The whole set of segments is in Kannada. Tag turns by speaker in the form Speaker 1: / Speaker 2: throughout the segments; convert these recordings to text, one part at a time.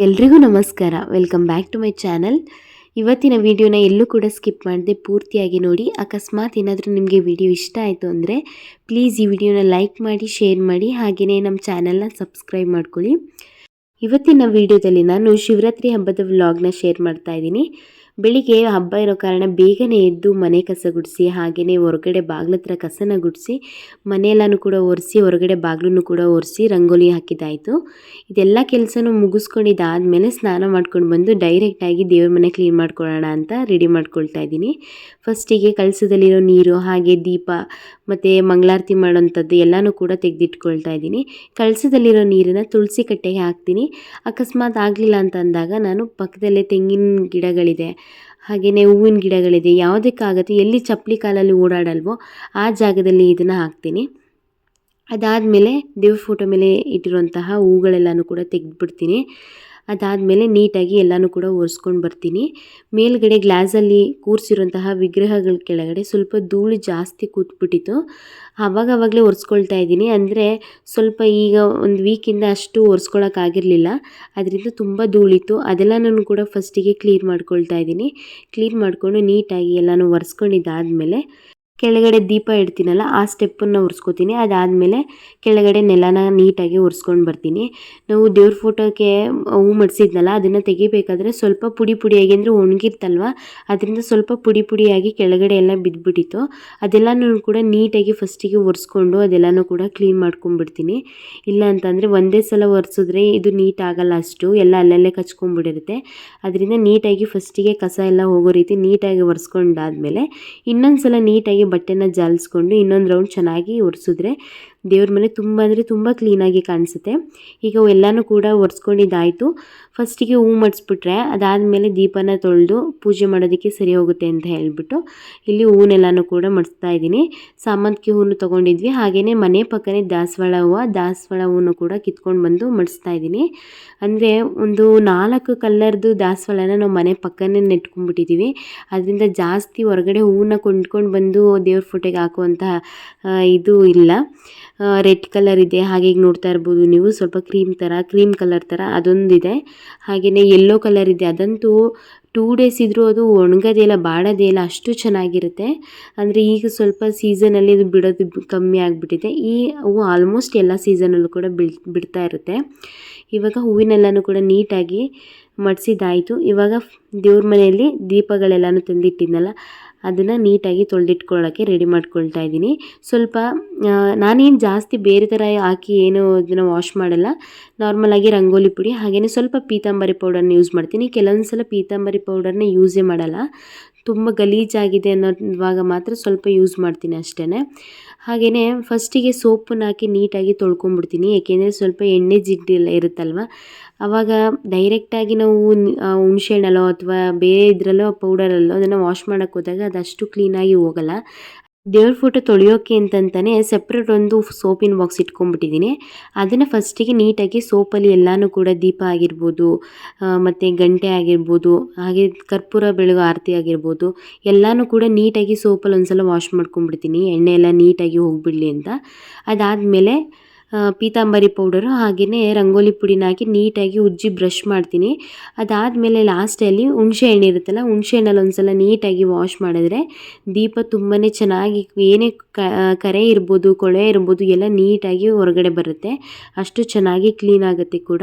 Speaker 1: ಎಲ್ರಿಗೂ ನಮಸ್ಕಾರ. Welcome back to my channel. ಇವತ್ತಿನ ವಿಡಿಯೋನ ಎಲ್ಲೂ ಕೂಡ ಸ್ಕಿಪ್ ಮಾಡದೆ ಪೂರ್ತಿಯಾಗಿ ನೋಡಿ. ಅಕಸ್ಮಾತ್ ಏನಾದರೂ ನಿಮಗೆ ವಿಡಿಯೋ ಇಷ್ಟ ಆಯಿತು ಅಂದರೆ ಪ್ಲೀಸ್ ಈ ವಿಡಿಯೋನ ಲೈಕ್ ಮಾಡಿ, ಶೇರ್ ಮಾಡಿ, ಹಾಗೆಯೇ ನಮ್ಮ ಚಾನಲ್ನ ಸಬ್ಸ್ಕ್ರೈಬ್ ಮಾಡ್ಕೊಳ್ಳಿ. ಇವತ್ತಿನ ವಿಡಿಯೋದಲ್ಲಿ ನಾನು ಶಿವರಾತ್ರಿ ಹಬ್ಬದ ವ್ಲಾಗ್ನ ಶೇರ್ ಮಾಡ್ತಾ ಇದ್ದೀನಿ. ಬೆಳಿಗ್ಗೆ ಹಬ್ಬ ಇರೋ ಕಾರಣ ಬೇಗನೆ ಎದ್ದು ಮನೆ ಕಸ ಗುಡಿಸಿ, ಹಾಗೆಯೇ ಹೊರಗಡೆ ಬಾಗಿಲತ್ರ ಕಸನ ಗುಡಿಸಿ, ಮನೆಯೆಲ್ಲನೂ ಕೂಡ ಒರೆಸಿ, ಹೊರಗಡೆ ಬಾಗಿಲನ್ನು ಕೂಡ ಒರೆಸಿ ರಂಗೋಲಿ ಹಾಕಿದ್ದಾಯಿತು. ಇದೆಲ್ಲ ಕೆಲಸನೂ ಮುಗಿಸ್ಕೊಂಡಿದ್ದಾದಮೇಲೆ ಸ್ನಾನ ಮಾಡ್ಕೊಂಡು ಬಂದು ಡೈರೆಕ್ಟಾಗಿ ದೇವ್ರ ಮನೆ ಕ್ಲೀನ್ ಮಾಡ್ಕೊಳ್ಳೋಣ ಅಂತ ರೆಡಿ ಮಾಡ್ಕೊಳ್ತಾ ಇದ್ದೀನಿ. ಫಸ್ಟಿಗೆ ಕಳಸದಲ್ಲಿರೋ ನೀರು, ಹಾಗೆ ದೀಪ ಮತ್ತು ಮಂಗಳಾರತಿ ಮಾಡೋಂಥದ್ದು ಎಲ್ಲನೂ ಕೂಡ ತೆಗೆದಿಟ್ಕೊಳ್ತಾ ಇದ್ದೀನಿ. ಕಳಸದಲ್ಲಿರೋ ನೀರನ್ನು ತುಳಸಿ ಕಟ್ಟೆಗೆ ಹಾಕ್ತೀನಿ. ಅಕಸ್ಮಾತ್ ಆಗಲಿಲ್ಲ ಅಂತ ಅಂದಾಗ ನಾನು ಪಕ್ಕದಲ್ಲೇ ತೆಂಗಿನ ಗಿಡಗಳಿದೆ, ಹಾಗೆಯೇ ಹೂವಿನ ಗಿಡಗಳಿದೆ, ಯಾವುದಕ್ಕಾಗುತ್ತೆ ಎಲ್ಲಿ ಚಪ್ಪಲಿ ಕಾಲಲ್ಲಿ ಓಡಾಡಲ್ವೋ ಆ ಜಾಗದಲ್ಲಿ ಇದನ್ನು ಹಾಕ್ತೀನಿ. ಅದಾದಮೇಲೆ ದೇವ್ರ ಫೋಟೋ ಮೇಲೆ ಇಟ್ಟಿರುವಂತಹ ಹೂಗಳೆಲ್ಲನೂ ಕೂಡ ತೆಗೆದುಬಿಡ್ತೀನಿ. ಅದಾದಮೇಲೆ ನೀಟಾಗಿ ಎಲ್ಲನೂ ಕೂಡ ಒರೆಸ್ಕೊಂಡು ಬರ್ತೀನಿ. ಮೇಲ್ಗಡೆ ಗ್ಲಾಸಲ್ಲಿ ಕೂರಿಸಿರುವಂತಹ ವಿಗ್ರಹಗಳ ಕೆಳಗಡೆ ಸ್ವಲ್ಪ ಧೂಳು ಜಾಸ್ತಿ ಕೂತ್ಬಿಟ್ಟಿತ್ತು. ಆವಾಗಲೇ ಒರೆಸ್ಕೊಳ್ತಾ ಇದ್ದೀನಿ. ಅಂದರೆ ಸ್ವಲ್ಪ ಈಗ ಒಂದು ವೀಕಿಂದ ಅಷ್ಟು ಒರೆಸ್ಕೊಳ್ಳೋಕ್ಕಾಗಿರಲಿಲ್ಲ, ಅದರಿಂದ ತುಂಬ ಧೂಳಿತ್ತು. ಅದೆಲ್ಲನೂ ಕೂಡ ಫಸ್ಟಿಗೆ ಕ್ಲೀನ್ ಮಾಡ್ಕೊಳ್ತಾ ಇದ್ದೀನಿ. ಕ್ಲೀನ್ ಮಾಡಿಕೊಂಡು ನೀಟಾಗಿ ಎಲ್ಲನೂ ಒರೆಸ್ಕೊಂಡಿದ್ದಾದಮೇಲೆ ಕೆಳಗಡೆ ದೀಪ ಇಡ್ತೀನಲ್ಲ ಆ ಸ್ಟೆಪ್ಪನ್ನು ಒರೆಸ್ಕೊತೀನಿ. ಅದಾದಮೇಲೆ ಕೆಳಗಡೆ ನೆಲನ ನೀಟಾಗಿ ಒರೆಸ್ಕೊಂಡು ಬರ್ತೀನಿ. ನಾವು ದೇವ್ರ ಫೋಟೋಕ್ಕೆ ಹೂ ಮಡಿಸಿದ್ನಲ್ಲ ಅದನ್ನು ತೆಗಿಬೇಕಾದ್ರೆ ಸ್ವಲ್ಪ ಪುಡಿ ಪುಡಿಯಾಗಿ, ಅಂದರೆ ಒಣಗಿರ್ತಲ್ವ ಅದರಿಂದ ಸ್ವಲ್ಪ ಪುಡಿ ಪುಡಿಯಾಗಿ ಕೆಳಗಡೆ ಎಲ್ಲ ಬಿದ್ದುಬಿಟ್ಟಿತ್ತು. ಅದೆಲ್ಲನೂ ಕೂಡ ನೀಟಾಗಿ ಫಸ್ಟಿಗೆ ಒರೆಸ್ಕೊಂಡು ಅದೆಲ್ಲನೂ ಕೂಡ ಕ್ಲೀನ್ ಮಾಡ್ಕೊಂಡ್ಬಿಡ್ತೀನಿ. ಇಲ್ಲ ಅಂತಂದರೆ ಒಂದೇ ಸಲ ಒರೆಸಿದ್ರೆ ಇದು ನೀಟ್ ಆಗಲ್ಲ, ಅಷ್ಟು ಎಲ್ಲ ಅಲ್ಲಲ್ಲೇ ಕಚ್ಕೊಂಡ್ಬಿಡಿರುತ್ತೆ. ಅದರಿಂದ ನೀಟಾಗಿ ಫಸ್ಟಿಗೆ ಕಸ ಎಲ್ಲ ಹೋಗೋ ರೀತಿ ನೀಟಾಗಿ ಒರೆಸ್ಕೊಂಡಾದ್ಮೇಲೆ ಇನ್ನೊಂದು ಸಲ ನೀಟಾಗಿ ಬಟ್ಟೆನ ಜಾಲಿಸ್ಕೊಂಡು ಇನ್ನೊಂದು ರೌಂಡ್ ಚೆನ್ನಾಗಿ ಒರೆಸಿದ್ರೆ ದೇವ್ರ ಮನೆ ತುಂಬ ಅಂದರೆ ತುಂಬ ಕ್ಲೀನಾಗಿ ಕಾಣಿಸುತ್ತೆ. ಈಗ ಎಲ್ಲನೂ ಕೂಡ ಒರೆಸ್ಕೊಂಡಿದ್ದಾಯಿತು. ಫಸ್ಟಿಗೆ ಹೂ ಮಡಿಸ್ಬಿಟ್ರೆ ಅದಾದಮೇಲೆ ದೀಪನ ತೊಳೆದು ಪೂಜೆ ಮಾಡೋದಕ್ಕೆ ಸರಿ ಹೋಗುತ್ತೆ ಅಂತ ಹೇಳಿಬಿಟ್ಟು ಇಲ್ಲಿ ಹೂವನ್ನೆಲ್ಲನೂ ಕೂಡ ಮಡಿಸ್ತಾ ಇದ್ದೀನಿ. ಸಾಮಂತಿಗೆ ಹೂವು ತೊಗೊಂಡಿದ್ವಿ, ಹಾಗೆಯೇ ಮನೆ ಪಕ್ಕನೇ ದಾಸವಾಳ ಹೂವನ್ನು ಕೂಡ ಕಿತ್ಕೊಂಡು ಬಂದು ಮಡಿಸ್ತಾ ಇದ್ದೀನಿ. ಅಂದರೆ ಒಂದು 4 ಕಲರ್ದು ದಾಸವಾಳನ ನಾವು ಮನೆ ಪಕ್ಕನೇ ನೆಟ್ಕೊಂಡ್ಬಿಟ್ಟಿದ್ದೀವಿ. ಅದರಿಂದ ಜಾಸ್ತಿ ಹೊರಗಡೆ ಹೂವನ್ನ ಕೊಂಡ್ಕೊಂಡು ಬಂದು ದೇವ್ರ ಫೋಟೋಗೆ ಹಾಕುವಂತಹ ಇದು ಇಲ್ಲ. ರೆಡ್ ಕಲರ್ ಇದೆ, ಹಾಗೆ ಈಗ ನೋಡ್ತಾ ಇರ್ಬೋದು ನೀವು, ಸ್ವಲ್ಪ ಕ್ರೀಮ್ ಕಲರ್ ಥರ ಅದೊಂದಿದೆ. ಹಾಗೆಯೇ ಯೆಲ್ಲೋ ಕಲರ್ ಇದೆ, ಅದಂತೂ 2 ಡೇಸ್ ಇದ್ದರೂ ಅದು ಒಣಗೋದೇ ಇಲ್ಲ, ಬಾಡೋದೇ ಇಲ್ಲ, ಅಷ್ಟು ಚೆನ್ನಾಗಿರುತ್ತೆ. ಅಂದರೆ ಈಗ ಸ್ವಲ್ಪ ಸೀಸನಲ್ಲಿ ಇದು ಬಿಡೋದು ಕಮ್ಮಿ ಆಗಿಬಿಟ್ಟಿದೆ. ಈ ಹೂವು ಆಲ್ಮೋಸ್ಟ್ ಎಲ್ಲ ಸೀಸನಲ್ಲೂ ಕೂಡ ಬಿಡ್ತಾ ಇರುತ್ತೆ. ಇವಾಗ ಹೂವಿನೆಲ್ಲನೂ ಕೂಡ ನೀಟಾಗಿ ಮಡಿಸಿದ್ದಾಯಿತು. ಇವಾಗ ದೇವ್ರ ಮನೆಯಲ್ಲಿ ದೀಪಗಳೆಲ್ಲನೂ ತಂದಿಟ್ಟಿದ್ನಲ್ಲ ಅದನ್ನು ನೀಟಾಗಿ ತೊಳೆದಿಟ್ಕೊಳ್ಳೋಕ್ಕೆ ರೆಡಿ ಮಾಡ್ಕೊಳ್ತಾ ಇದ್ದೀನಿ. ಸ್ವಲ್ಪ ನಾನೇನು ಜಾಸ್ತಿ ಬೇರೆ ಥರ ಹಾಕಿ ಏನು ಇದನ್ನು ವಾಶ್ ಮಾಡಲ್ಲ. ನಾರ್ಮಲಾಗಿ ರಂಗೋಲಿ ಪುಡಿ, ಹಾಗೆಯೇ ಸ್ವಲ್ಪ ಪೀತಾಂಬರಿ ಪೌಡರ್ನ ಯೂಸ್ ಮಾಡ್ತೀನಿ. ಕೆಲವೊಂದು ಸಲ ಪೀತಾಂಬರಿ ಪೌಡರ್ನ ಯೂಸೇ ಮಾಡಲ್ಲ, ತುಂಬ ಗಲೀಜಾಗಿದೆ ಅನ್ನೋವಾಗ ಮಾತ್ರ ಸ್ವಲ್ಪ ಯೂಸ್ ಮಾಡ್ತೀನಿ ಅಷ್ಟೇ. ಹಾಗೆಯೇ ಫಸ್ಟಿಗೆ ಸೋಪನ್ನು ಹಾಕಿ ನೀಟಾಗಿ ತೊಳ್ಕೊಂಬಿಡ್ತೀನಿ. ಏಕೆಂದರೆ ಸ್ವಲ್ಪ ಎಣ್ಣೆ ಜಿಡ್ಡೆಲ್ಲ ಇರುತ್ತಲ್ವ, ಆವಾಗ ಡೈರೆಕ್ಟಾಗಿ ನಾವು ಹುಣಸೆಹಣ್ಣಲ್ಲೋ ಅಥವಾ ಬೇರೆ ಇದರಲ್ಲೋ ಪೌಡರಲ್ಲೋ ಅದನ್ನು ವಾಶ್ ಮಾಡೋಕ್ಕೆ ಹೋದಾಗ ಅದಷ್ಟು ಕ್ಲೀನಾಗಿ ಹೋಗಲ್ಲ. ದೇವ್ರ ಫೋಟೋ ತೊಳೆಯೋಕ್ಕೆ ಅಂತಂತಾನೆ ಸಪ್ರೇಟ್ ಒಂದು ಸೋಪಿನ ಬಾಕ್ಸ್ ಇಟ್ಕೊಂಡ್ಬಿಟ್ಟಿದ್ದೀನಿ. ಅದನ್ನು ಫಸ್ಟಿಗೆ ನೀಟಾಗಿ ಸೋಪಲ್ಲಿ ಎಲ್ಲನೂ ಕೂಡ ದೀಪ ಆಗಿರ್ಬೋದು, ಮತ್ತು ಗಂಟೆ ಆಗಿರ್ಬೋದು, ಹಾಗೆ ಕರ್ಪೂರ ಬೆಳಗೋ ಆರತಿ ಆಗಿರ್ಬೋದು, ಎಲ್ಲನೂ ಕೂಡ ನೀಟಾಗಿ ಸೋಪಲ್ಲಿ ಒಂದ್ಸಲ ವಾಶ್ ಮಾಡ್ಕೊಂಡ್ಬಿಡ್ತೀನಿ, ಎಣ್ಣೆ ಎಲ್ಲ ನೀಟಾಗಿ ಹೋಗಿಬಿಡಲಿ ಅಂತ. ಅದಾದಮೇಲೆ ಪೀತಾಂಬರಿ ಪೌಡರು ಹಾಗೆಯೇ ರಂಗೋಲಿ ಪುಡಿನ ಹಾಕಿ ನೀಟಾಗಿ ಉಜ್ಜಿ ಬ್ರಷ್ ಮಾಡ್ತೀನಿ. ಅದಾದಮೇಲೆ ಲಾಸ್ಟಲ್ಲಿ ಹುಣಸೆ ಹಣ್ಣು ಇರುತ್ತಲ್ಲ, ಹುಣಸೆ ಹಣ್ಣಲ್ಲಿ ಒಂದು ಸಲ ನೀಟಾಗಿ ವಾಶ್ ಮಾಡಿದ್ರೆ ದೀಪ ತುಂಬಾ ಚೆನ್ನಾಗಿ, ಏನೇ ಕರೆ ಇರ್ಬೋದು, ಕೊಳೆ ಇರ್ಬೋದು, ಎಲ್ಲ ನೀಟಾಗಿ ಹೊರಗಡೆ ಬರುತ್ತೆ, ಅಷ್ಟು ಚೆನ್ನಾಗಿ ಕ್ಲೀನ್ ಆಗುತ್ತೆ ಕೂಡ.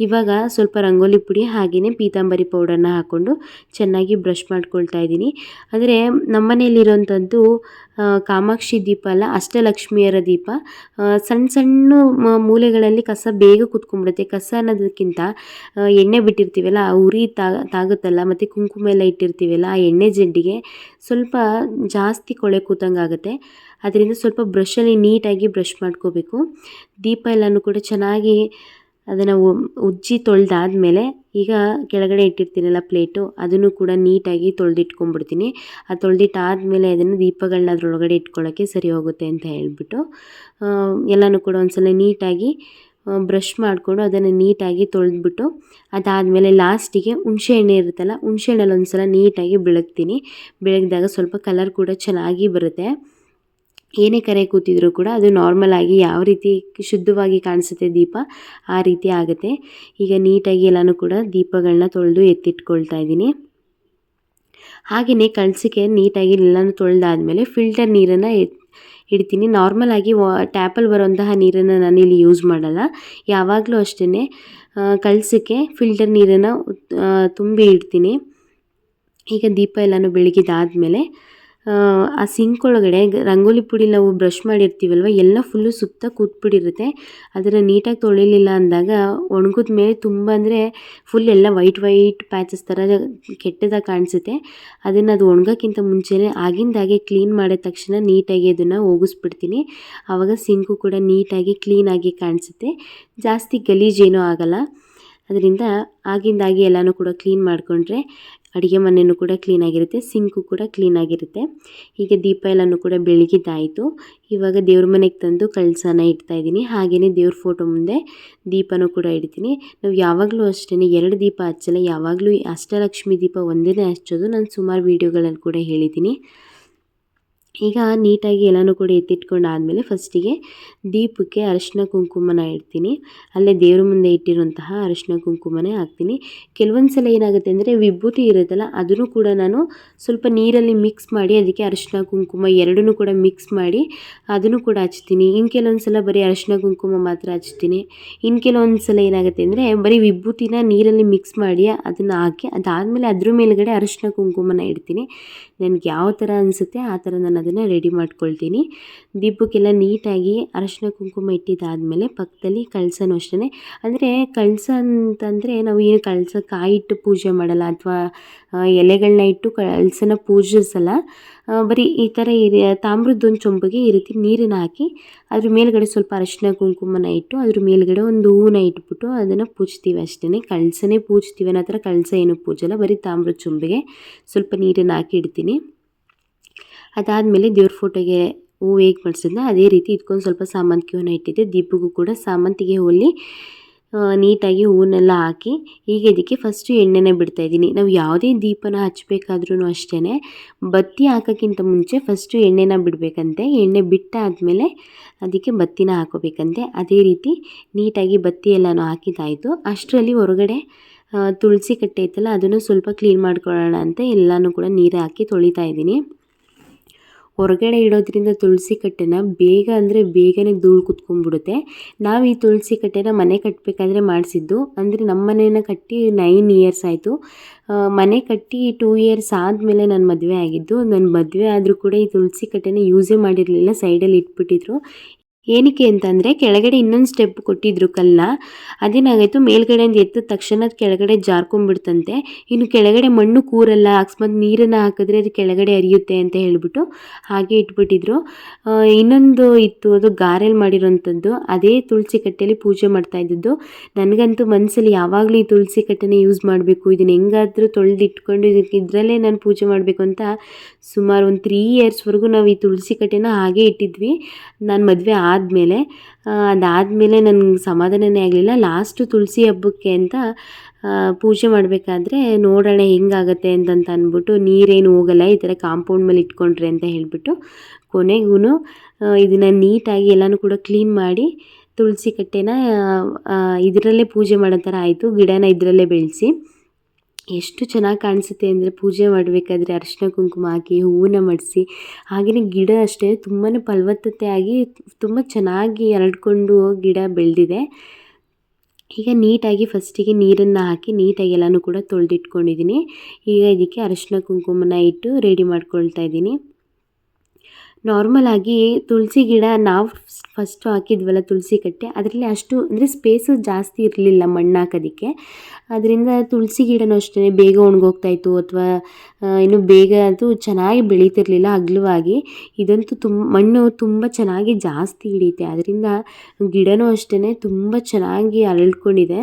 Speaker 1: ಇವಾಗ ಸ್ವಲ್ಪ ರಂಗೋಲಿ ಪುಡಿ ಹಾಗೆಯೇ ಪೀತಾಂಬರಿ ಪೌಡರ್ನ ಹಾಕ್ಕೊಂಡು ಚೆನ್ನಾಗಿ ಬ್ರಷ್ ಮಾಡ್ಕೊಳ್ತಾ ಇದ್ದೀನಿ. ಅಂದರೆ ನಮ್ಮನೇಲಿರೋಂಥದ್ದು ಕಾಮಾಕ್ಷಿ ದೀಪ ಅಲ್ಲ, ಅಷ್ಟಲಕ್ಷ್ಮಿಯರ ದೀಪ. ಸಣ್ಣ ಸಣ್ಣ ಮೂಲೆಗಳಲ್ಲಿ ಕಸ ಬೇಗ ಕೂತ್ಕೊಂಡ್ಬಿಡುತ್ತೆ. ಕಸ ಅನ್ನೋದಕ್ಕಿಂತ ಎಣ್ಣೆ ಬಿಟ್ಟಿರ್ತೀವಲ್ಲ, ಆ ಉರಿ ತಾಗುತ್ತಲ್ಲ, ಮತ್ತು ಕುಂಕುಮ ಎಲ್ಲ ಇಟ್ಟಿರ್ತೀವಲ್ಲ, ಆ ಎಣ್ಣೆ ಜಡ್ಡಿಗೆ ಸ್ವಲ್ಪ ಜಾಸ್ತಿ ಕೊಳೆ ಕೂತಂಗೆ ಆಗುತ್ತೆ. ಅದರಿಂದ ಸ್ವಲ್ಪ ಬ್ರಷಲ್ಲಿ ನೀಟಾಗಿ ಬ್ರಷ್ ಮಾಡ್ಕೋಬೇಕು. ದೀಪ ಎಲ್ಲನೂ ಕೂಡ ಚೆನ್ನಾಗಿ ಅದನ್ನು ಉಜ್ಜಿ ತೊಳೆದಾದ್ಮೇಲೆ ಈಗ ಕೆಳಗಡೆ ಇಟ್ಟಿರ್ತೀನಲ್ಲ ಪ್ಲೇಟು, ಅದನ್ನು ಕೂಡ ನೀಟಾಗಿ ತೊಳೆದಿಟ್ಕೊಂಡ್ಬಿಡ್ತೀನಿ. ಆ ತೊಳೆದಿಟ್ಟಾದಮೇಲೆ ಅದನ್ನು ದೀಪಗಳನ್ನ ಅದರೊಳಗಡೆ ಇಟ್ಕೊಳ್ಳೋಕ್ಕೆ ಸರಿ ಹೋಗುತ್ತೆ ಅಂತ ಹೇಳ್ಬಿಟ್ಟು ಎಲ್ಲನೂ ಕೂಡ ಒಂದ್ಸಲ ನೀಟಾಗಿ ಬ್ರಷ್ ಮಾಡಿಕೊಂಡು ಅದನ್ನು ನೀಟಾಗಿ ತೊಳೆದ್ಬಿಟ್ಟು ಅದಾದಮೇಲೆ ಲಾಸ್ಟಿಗೆ ಹುಣಸೆ ಎಣ್ಣೆ ಇರುತ್ತಲ್ಲ, ಹುಣಸೆ ಹಣ್ಣಲ್ಲಿ ಒಂದು ಸಲ ನೀಟಾಗಿ ಬೆಳಗ್ತೀನಿ. ಬೆಳಗಿದಾಗ ಸ್ವಲ್ಪ ಕಲರ್ ಕೂಡ ಚೆನ್ನಾಗಿ ಬರುತ್ತೆ. ಏನೇ ಕರೆ ಕೂತಿದ್ರೂ ಕೂಡ ಅದು ನಾರ್ಮಲ್ ಆಗಿ ಯಾವ ರೀತಿ ಶುದ್ಧವಾಗಿ ಕಾಣಿಸುತ್ತೆ ದೀಪ ಆ ರೀತಿ ಆಗುತ್ತೆ. ಈಗ ನೀಟಾಗಿ ಎಲ್ಲನೂ ಕೂಡ ದೀಪಗಳನ್ನ ತೊಳೆದು ಎತ್ತಿಟ್ಕೊಳ್ತಾ ಇದ್ದೀನಿ. ಹಾಗೆಯೇ ಕಳಸಕ್ಕೆ ನೀಟಾಗಿ ಎಲ್ಲನೂ ತೊಳೆದಾದ್ಮೇಲೆ ಫಿಲ್ಟರ್ ನೀರನ್ನು ಇಡ್ತೀನಿ. ನಾರ್ಮಲ್ ಆಗಿ ಟ್ಯಾಪಲ್ಲಿ ಬರುವಂತಹ ನೀರನ್ನು ನಾನಿಲ್ಲಿ ಯೂಸ್ ಮಾಡಲ್ಲ. ಯಾವಾಗಲೂ ಅಷ್ಟೇ ಕಳಸಕ್ಕೆ ಫಿಲ್ಟರ್ ನೀರನ್ನು ತುಂಬಿ ಇಡ್ತೀನಿ. ಈಗ ದೀಪ ಎಲ್ಲನೂ ಬೆಳಗಿದಾದ್ಮೇಲೆ ಆ ಸಿಂಕ್ ಒಳಗಡೆ ರಂಗೋಲಿ ಪುಡಿ ನಾವು ಬ್ರಷ್ ಮಾಡಿರ್ತೀವಲ್ವ ಎಲ್ಲ ಫುಲ್ಲು ಸುತ್ತ ಕೂತ್ಬಿಟ್ಟಿರುತ್ತೆ. ಅದನ್ನು ನೀಟಾಗಿ ತೊಳಿಲಿಲ್ಲ ಅಂದಾಗ ಒಣಗಿದ ಮೇಲೆ ತುಂಬ ಅಂದರೆ ಫುಲ್ ಎಲ್ಲ ವೈಟ್ ಪ್ಯಾಚಸ್ ಥರ ಕೆಟ್ಟದಾಗಿ ಕಾಣಿಸುತ್ತೆ. ಅದು ಒಣಗೋಕ್ಕಿಂತ ಮುಂಚೆನೇ ಆಗಿಂದಾಗೆ ಕ್ಲೀನ್ ಮಾಡಿದ ತಕ್ಷಣ ನೀಟಾಗಿ ಅದನ್ನು ಹೋಗಿಸ್ಬಿಡ್ತೀನಿ. ಆವಾಗ ಸಿಂಕು ಕೂಡ ನೀಟಾಗಿ ಕ್ಲೀನಾಗಿ ಕಾಣಿಸುತ್ತೆ, ಜಾಸ್ತಿ ಗಲೀಜೇನೂ ಆಗೋಲ್ಲ. ಅದರಿಂದ ಆಗಿಂದಾಗೆ ಎಲ್ಲನೂ ಕೂಡ ಕ್ಲೀನ್ ಮಾಡಿಕೊಂಡ್ರೆ ಅಡುಗೆ ಮನೆಯೂ ಕೂಡ ಕ್ಲೀನಾಗಿರುತ್ತೆ, ಸಿಂಕು ಕೂಡ ಕ್ಲೀನಾಗಿರುತ್ತೆ. ಈಗ ದೀಪ ಎಲ್ಲನೂ ಕೂಡ ಬೆಳಗಿದ್ದಾಯಿತು. ಇವಾಗ ದೇವ್ರ ಮನೆಗೆ ತಂದು ಕಳಸನ ಇಡ್ತಾಯಿದ್ದೀನಿ. ಹಾಗೆಯೇ ದೇವ್ರ ಫೋಟೋ ಮುಂದೆ ದೀಪನೂ ಕೂಡ ಇಡ್ತೀನಿ. ನಾವು ಯಾವಾಗಲೂ ಅಷ್ಟೇ 2 ದೀಪ ಹಚ್ಚಲ್ಲ, ಯಾವಾಗಲೂ ಅಷ್ಟಲಕ್ಷ್ಮಿ ದೀಪ ಒಂದೇ ಹಚ್ಚೋದು. ನಾನು ಸುಮಾರು ವೀಡಿಯೋಗಳಲ್ಲಿ ಕೂಡ ಹೇಳಿದ್ದೀನಿ. ಈಗ ನೀಟಾಗಿ ಎಲ್ಲನೂ ಕೂಡ ಎತ್ತಿಟ್ಕೊಂಡಾದಮೇಲೆ ಫಸ್ಟಿಗೆ ದೀಪಕ್ಕೆ ಅರಿಶಿನ ಕುಂಕುಮನ ಇಡ್ತೀನಿ. ಅಲ್ಲೇ ದೇವ್ರ ಮುಂದೆ ಇಟ್ಟಿರುವಂತಹ ಅರಿಶಿನ ಕುಂಕುಮನೇ ಹಾಕ್ತೀನಿ. ಕೆಲವೊಂದು ಸಲ ಏನಾಗುತ್ತೆ ಅಂದರೆ ವಿಭೂತಿ ಇರುತ್ತಲ್ಲ, ಅದನ್ನು ಕೂಡ ನಾನು ಸ್ವಲ್ಪ ನೀರಲ್ಲಿ ಮಿಕ್ಸ್ ಮಾಡಿ ಅದಕ್ಕೆ ಅರಿಶಿನ ಕುಂಕುಮ ಎರಡನ್ನೂ ಕೂಡ ಮಿಕ್ಸ್ ಮಾಡಿ ಅದನ್ನು ಕೂಡ ಹಚ್ತೀನಿ. ಇನ್ನು ಕೆಲವೊಂದು ಸಲ ಬರೀ ಅರಿಶಿನ ಕುಂಕುಮ ಮಾತ್ರ ಹಚ್ತೀನಿ. ಇನ್ನು ಕೆಲವೊಂದು ಸಲ ಏನಾಗುತ್ತೆ ಅಂದರೆ ಬರೀ ವಿಭೂತಿನ ನೀರಲ್ಲಿ ಮಿಕ್ಸ್ ಮಾಡಿ ಅದನ್ನು ಹಾಕಿ ಅದಾದಮೇಲೆ ಅದ್ರ ಮೇಲುಗಡೆ ಅರಿಶಿನ ಕುಂಕುಮನ ಇಡ್ತೀನಿ. ನನಗೆ ಯಾವ ಥರ ಅನಿಸುತ್ತೆ ಆ ಥರ ನಾನು ಅದನ್ನು ರೆಡಿ ಮಾಡ್ಕೊಳ್ತೀನಿ. ದೀಪಕ್ಕೆಲ್ಲ ನೀಟಾಗಿ ಅರಿಶಿನ ಕುಂಕುಮ ಇಟ್ಟಿದ್ದಾದಮೇಲೆ ಪಕ್ಕದಲ್ಲಿ ಕಳಸನೂ ಅಷ್ಟೇ. ಅಂದರೆ ಕಳಸ ಅಂತಂದರೆ ನಾವು ಏನು ಕಳಸ ಕಾಯಿ ಇಟ್ಟು ಪೂಜೆ ಮಾಡಲ್ಲ ಅಥವಾ ಎಲೆಗಳನ್ನ ಇಟ್ಟು ಕಳಸನ ಪೂಜಿಸಲ್ಲ. ಬರೀ ಈ ಥರ ತಾಮ್ರದ್ದೊಂದು ಚೊಂಬಿಗೆ ಈ ರೀತಿ ನೀರನ್ನು ಹಾಕಿ ಅದ್ರ ಮೇಲ್ಗಡೆ ಸ್ವಲ್ಪ ಅರಿಶಿನ ಕುಂಕುಮನ ಇಟ್ಟು ಅದ್ರ ಮೇಲ್ಗಡೆ ಒಂದು ಹೂವನ್ನ ಇಟ್ಬಿಟ್ಟು ಅದನ್ನು ಪೂಜ್ತೀವಿ ಅಷ್ಟೇ. ಕಳಸನೇ ಪೂಜ್ತೀವಿ ಅನ್ನೋ ಥರ ಕಳಸ ಏನು ಪೂಜಲ್ಲ, ಬರೀ ತಾಮ್ರದ ಚೊಂಬಿಗೆ ಸ್ವಲ್ಪ ನೀರನ್ನು ಹಾಕಿ ಇಡ್ತೀನಿ. ಅದಾದಮೇಲೆ ದೇವ್ರ ಫೋಟೋಗೆ ಹೂವು ಹೇಗೆ ಮಾಡಿಸಿದ್ನ ಅದೇ ರೀತಿ ಇದಕ್ಕೊಂದು ಸ್ವಲ್ಪ ಸಾಮಂತಿಗೆ ಹೂವನ್ನ ಇಟ್ಟಿದ್ದೆ. ದೀಪಕ್ಕೂ ಕೂಡ ಸಾಮಂತಿಗೆ ಹೂವಲ್ಲಿ ನೀಟಾಗಿ ಹೂವನ್ನೆಲ್ಲ ಹಾಕಿ ಈಗ ಇದಕ್ಕೆ ಫಸ್ಟು ಎಣ್ಣೆನ ಬಿಡ್ತಾಯಿದ್ದೀನಿ. ನಾವು ಯಾವುದೇ ದೀಪನ ಹಚ್ಚಬೇಕಾದ್ರೂ ಅಷ್ಟೇ ಬತ್ತಿ ಹಾಕೋಕ್ಕಿಂತ ಮುಂಚೆ ಫಸ್ಟು ಎಣ್ಣೆನ ಬಿಡಬೇಕಂತೆ. ಎಣ್ಣೆ ಬಿಟ್ಟಾದಮೇಲೆ ಅದಕ್ಕೆ ಬತ್ತಿನ ಹಾಕೋಬೇಕಂತೆ. ಅದೇ ರೀತಿ ನೀಟಾಗಿ ಬತ್ತಿ ಎಲ್ಲನೂ ಹಾಕಿದ್ದಾಯಿತು. ಅಷ್ಟರಲ್ಲಿ ಹೊರಗಡೆ ತುಳಸಿ ಕಟ್ಟೆ ಇತ್ತಲ್ಲ ಅದನ್ನು ಸ್ವಲ್ಪ ಕ್ಲೀನ್ ಮಾಡ್ಕೊಳ್ಳೋಣ ಅಂತ ಎಲ್ಲನೂ ಕೂಡ ನೀರು ಹಾಕಿ ತೊಳಿತಾ ಇದ್ದೀನಿ. ಹೊರಗಡೆ ಇಡೋದ್ರಿಂದ ತುಳಸಿ ಕಟ್ಟೆನ ಬೇಗ ಅಂದರೆ ಬೇಗನೆ ಧೂಳು ಕುತ್ಕೊಂಡ್ಬಿಡುತ್ತೆ. ನಾವು ಈ ತುಳಸಿ ಕಟ್ಟೆನ ಮನೆ ಕಟ್ಟಬೇಕಾದ್ರೆ ಮಾಡಿಸಿದ್ದು. ಅಂದರೆ ನಮ್ಮ ಮನೇನ ಕಟ್ಟಿ 9 ಇಯರ್ಸ್ ಆಯಿತು. ಮನೆ ಕಟ್ಟಿ 2 ಇಯರ್ಸ್ ಆದಮೇಲೆ ನನ್ನ ಮದುವೆ ಆಗಿದ್ದು. ನನ್ನ ಮದುವೆ ಆದರೂ ಕೂಡ ಈ ತುಳಸಿ ಕಟ್ಟೆನ ಯೂಸೇ ಮಾಡಿರಲಿಲ್ಲ, ಸೈಡಲ್ಲಿ ಇಟ್ಬಿಟ್ಟಿದ್ರು. ಏನಕ್ಕೆ ಅಂತಂದರೆ ಕೆಳಗಡೆ ಇನ್ನೊಂದು ಸ್ಟೆಪ್ ಕೊಟ್ಟಿದ್ರು ಕಲ್ಲನ್ನ. ಅದೇನಾಗಾಯಿತು ಮೇಲ್ಗಡೆಯಿಂದ ಎತ್ತಿದ ತಕ್ಷಣ ಅದು ಕೆಳಗಡೆ ಜಾರ್ಕೊಂಡ್ಬಿಡ್ತಂತೆ. ಇನ್ನು ಕೆಳಗಡೆ ಮಣ್ಣು ಕೂರಲ್ಲ, ಅಕಸ್ಮಾತ್ ನೀರನ್ನು ಹಾಕಿದ್ರೆ ಅದು ಕೆಳಗಡೆ ಹರಿಯುತ್ತೆ ಅಂತ ಹೇಳಿಬಿಟ್ಟು ಹಾಗೆ ಇಟ್ಬಿಟ್ಟಿದ್ರು. ಇನ್ನೊಂದು ಇತ್ತು, ಅದು ಗಾರೆಯಲ್ಲಿ ಮಾಡಿರೋಂಥದ್ದು. ಅದೇ ತುಳಸಿ ಕಟ್ಟೆಯಲ್ಲಿ ಪೂಜೆ ಮಾಡ್ತಾಯಿದ್ದದ್ದು. ನನಗಂತೂ ಮನಸ್ಸಲ್ಲಿ ಯಾವಾಗಲೂ ಈ ತುಳಸಿ ಕಟ್ಟೆನ ಯೂಸ್ ಮಾಡಬೇಕು, ಇದನ್ನು ಹೆಂಗಾದರೂ ತೊಳೆದಿಟ್ಕೊಂಡು ಇದರಲ್ಲೇ ನಾನು ಪೂಜೆ ಮಾಡಬೇಕು ಅಂತ ಸುಮಾರು ಒಂದು 3 ಇಯರ್ಸ್ವರೆಗೂ ನಾವು ಈ ತುಳಸಿ ಕಟ್ಟೆನ ಹಾಗೇ ಇಟ್ಟಿದ್ವಿ. ನಾನು ಮದುವೆ ಆದಮೇಲೆ ಅದಾದಮೇಲೆ ನನಗೆ ಸಮಾಧಾನನೇ ಆಗಲಿಲ್ಲ. ಲಾಸ್ಟು ತುಳಸಿ ಹಬ್ಬಕ್ಕೆ ಅಂತ ಪೂಜೆ ಮಾಡಬೇಕಾದ್ರೆ ನೋಡೋಣ ಹೆಂಗಾಗತ್ತೆ ಅಂತಂತ ಅಂದ್ಬಿಟ್ಟು ನೀರೇನು ಹೋಗಲ್ಲ ಈ ಥರ ಕಾಂಪೌಂಡ್ ಮೇಲೆ ಇಟ್ಕೊಂಡ್ರೆ ಅಂತ ಹೇಳಿಬಿಟ್ಟು ಕೊನೆಗೂ ಇದನ್ನು ನೀಟಾಗಿ ಎಲ್ಲನೂ ಕೂಡ ಕ್ಲೀನ್ ಮಾಡಿ ತುಳಸಿ ಕಟ್ಟೆನ ಇದರಲ್ಲೇ ಪೂಜೆ ಮಾಡೋ ಥರ ಆಯಿತು. ಗಿಡನ ಇದರಲ್ಲೇ ಬೆಳೆಸಿ ಎಷ್ಟು ಚೆನ್ನಾಗಿ ಕಾಣಿಸುತ್ತೆ ಅಂದರೆ ಪೂಜೆ ಮಾಡಬೇಕಾದ್ರೆ ಅರಿಶಿನ ಕುಂಕುಮ ಹಾಕಿ ಹೂವನ್ನ ಮಾಡಿಸಿ. ಹಾಗೆಯೇ ಗಿಡ ಅಷ್ಟೇ ತುಂಬಾ ಫಲವತ್ತತೆ ಆಗಿ ತುಂಬ ಚೆನ್ನಾಗಿ ಹರಡ್ಕೊಂಡು ಗಿಡ ಬೆಳೆದಿದೆ. ಈಗ ನೀಟಾಗಿ ಫಸ್ಟಿಗೆ ನೀರನ್ನು ಹಾಕಿ ನೀಟಾಗಿ ಎಲ್ಲನೂ ಕೂಡ ತೊಳೆದಿಟ್ಕೊಂಡಿದ್ದೀನಿ. ಈಗ ಇದಕ್ಕೆ ಅರಿಶಿನ ಕುಂಕುಮನ ಇಟ್ಟು ರೆಡಿ ಮಾಡ್ಕೊಳ್ತಾ ಇದ್ದೀನಿ. ನಾರ್ಮಲಾಗಿ ತುಳಸಿ ಗಿಡ ನಾವು ಫಸ್ಟು ಹಾಕಿದ್ವಲ್ಲ ತುಳಸಿ ಕಟ್ಟೆ, ಅದರಲ್ಲಿ ಅಷ್ಟು ಅಂದರೆ ಸ್ಪೇಸು ಜಾಸ್ತಿ ಇರಲಿಲ್ಲ ಮಣ್ಣು ಹಾಕೋದಕ್ಕೆ. ಅದರಿಂದ ತುಳಸಿ ಗಿಡನೂ ಅಷ್ಟೇ ಬೇಗ ಒಣಗೋಗ್ತಾಯಿತ್ತು ಅಥವಾ ಇನ್ನು ಬೇಗ ಅದು ಚೆನ್ನಾಗಿ ಬೆಳೀತಿರ್ಲಿಲ್ಲ ಅಗಲವಾಗಿ. ಇದಂತೂ ಮಣ್ಣು ತುಂಬ ಚೆನ್ನಾಗಿ ಜಾಸ್ತಿ ಹಿಡಿಯುತ್ತೆ. ಅದರಿಂದ ಗಿಡನೂ ಅಷ್ಟೇ ತುಂಬ ಚೆನ್ನಾಗಿ ಹರಡ್ಕೊಂಡಿದೆ.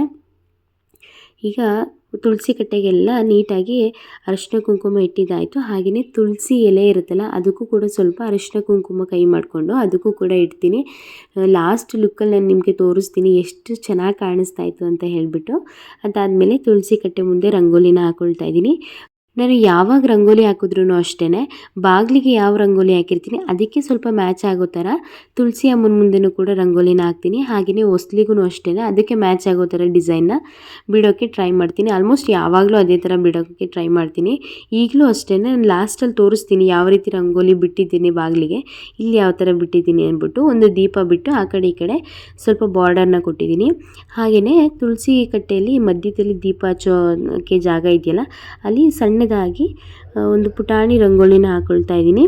Speaker 1: ಈಗ ತುಳಸಿ ಕಟ್ಟೆಗೆಲ್ಲ ನೀಟಾಗಿ ಅರಿಶಿನ ಕುಂಕುಮ ಇಟ್ಟಿದ್ದಾಯಿತು. ಹಾಗೆಯೇ ತುಳಸಿ ಎಲೆ ಇರುತ್ತಲ್ಲ ಅದಕ್ಕೂ ಕೂಡ ಸ್ವಲ್ಪ ಅರಿಶಿನ ಕುಂಕುಮ ಕೈ ಮಾಡಿಕೊಂಡು ಅದಕ್ಕೂ ಕೂಡ ಇಡ್ತೀನಿ. ಲಾಸ್ಟ್ ಲುಕ್ಕಲ್ಲಿ ನಾನು ನಿಮಗೆ ತೋರಿಸ್ತೀನಿ ಎಷ್ಟು ಚೆನ್ನಾಗಿ ಕಾಣಿಸ್ತಾಯಿತ್ತು ಅಂತ ಹೇಳಿಬಿಟ್ಟು. ಅದಾದಮೇಲೆ ತುಳಸಿ ಕಟ್ಟೆ ಮುಂದೆ ರಂಗೋಲಿನ ಹಾಕ್ಕೊಳ್ತಾ ಇದ್ದೀನಿ. ನಾನು ಯಾವಾಗ ರಂಗೋಲಿ ಹಾಕಿದ್ರೂ ಅಷ್ಟೇ ಬಾಗಿಲಿಗೆ ಯಾವ ರಂಗೋಲಿ ಹಾಕಿರ್ತೀನಿ ಅದಕ್ಕೆ ಸ್ವಲ್ಪ ಮ್ಯಾಚ್ ಆಗೋ ಥರ ತುಳಸಿ ಅಮ್ಮನ ಮುಂದೆನೂ ಕೂಡ ರಂಗೋಲಿನ ಹಾಕ್ತೀನಿ. ಹಾಗೆಯೇ ಹೊಸ್ಲಿಗೂ ಅಷ್ಟೇ ಅದಕ್ಕೆ ಮ್ಯಾಚ್ ಆಗೋ ಥರ ಡಿಸೈನ್ನ ಬಿಡೋಕ್ಕೆ ಟ್ರೈ ಮಾಡ್ತೀನಿ. ಆಲ್ಮೋಸ್ಟ್ ಯಾವಾಗಲೂ ಅದೇ ಥರ ಬಿಡೋಕ್ಕೆ ಟ್ರೈ ಮಾಡ್ತೀನಿ. ಈಗಲೂ ಅಷ್ಟೇ ನಾನು ಲಾಸ್ಟಲ್ಲಿ ತೋರಿಸ್ತೀನಿ ಯಾವ ರೀತಿ ರಂಗೋಲಿ ಬಿಟ್ಟಿದ್ದೀನಿ ಬಾಗಿಲಿಗೆ, ಇಲ್ಲಿ ಯಾವ ಥರ ಬಿಟ್ಟಿದ್ದೀನಿ ಅಂದ್ಬಿಟ್ಟು. ಒಂದು ದೀಪ ಬಿಟ್ಟು ಆ ಕಡೆ ಈ ಕಡೆ ಸ್ವಲ್ಪ ಬಾರ್ಡರ್ನ ಕೊಟ್ಟಿದ್ದೀನಿ. ಹಾಗೆಯೇ ತುಳಸಿ ಕಟ್ಟೆಯಲ್ಲಿ ಮಧ್ಯದಲ್ಲಿ ದೀಪ ಹಚ್ಚೋಕ್ಕೆ ಜಾಗ ಇದೆಯಲ್ಲ, ಅಲ್ಲಿ ಸಣ್ಣದಾಗಿ ಒಂದು ಪುಟಾಣಿ ರಂಗೋಲಿನ ಹಾಕ್ಕೊಳ್ತಾ ಇದ್ದೀನಿ.